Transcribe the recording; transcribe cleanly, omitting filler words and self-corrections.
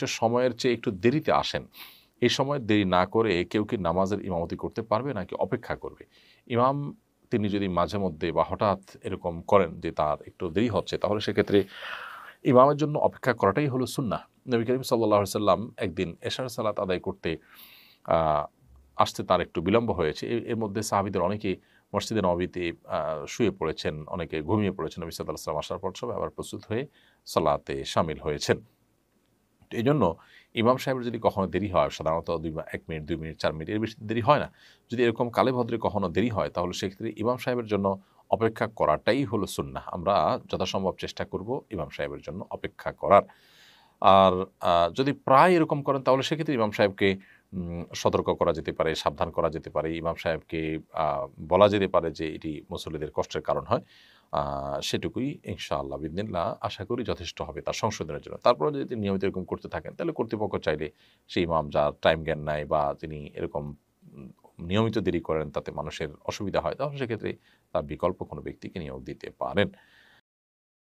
নির্দিষ্ট সময়ের চেয়ে একটু দেরিতে আসেন, এই সময় দেরি না করে কেউ কি নামাজের ইমামতি করতে পারবে নাকি অপেক্ষা করবে? ইমাম তিনি যদি মাঝে মধ্যে বা হঠাৎ এরকম করেন যে তার একটু দেরি হচ্ছে, তাহলে সেক্ষেত্রে ইমামের জন্য অপেক্ষা করাটাই হলো সুন্নাহ। নবী করিম সাল্লাল্লাহু আলাইহি ওয়াসাল্লাম একদিন এশার সালাত আদায় করতে আ আসতে তার একটু বিলম্ব হয়েছে। এর মধ্যে সাহাবীদের অনেকেই মসজিদে নববীতে শুয়ে পড়েছেন, অনেকে ঘুমিয়ে পড়েছেন। নবী সাল্লাল্লাহু আলাইহি ওয়াসাল্লাম আসার পর সবাই আবার প্রস্তুত হয়ে সালাতে শামিল হয়েছেন। তো এজন্য ইমাম সাহেবের যদি কখনো দেরি হয়, সাধারণত ১ মিনিট, ২ মিনিট, ৪ মিনিট এর বেশি দেরি হয় না। যদি এরকম কালে ভদ্রে কখনো দেরি হয়, তাহলে সেক্ষেত্রে ইমাম সাহেবের জন্য অপেক্ষা করাটাই হলো সুন্নাহ। আমরা যথাসম্ভব চেষ্টা করব ইমাম সাহেবের জন্য অপেক্ষা করার। আর যদি প্রায় এরকম করেন, তাহলে সেক্ষেত্রে ইমাম সাহেবকে সতর্ক করা যেতে পারে, সাবধান করা যেতে পারে। ইমাম সাহেবকে আ বলা যেতে পারে যে এটি মুসল্লিদের কষ্টের কারণ হয়। আ সেটুকুই ইনশাআল্লাহ বিইذনিল্লাহ আশা করি যথেষ্ট হবে তার সংশোধনের জন্য। তারপরেও যদি তিনি নিয়মিত এরকম করতে থাকেন, তাহলে কর্তৃপক্ষ চাইলে সেই ইমাম যার টাইম জ্ঞান নাই বা তিনি এরকম উম নিয়মিত দেরি করেন, তাতে মানুষের অসুবিধা হয়, তাহলে সেক্ষেত্রে তার বিকল্প কোনো ব্যক্তিকে নিয়োগ দিতে পারেন।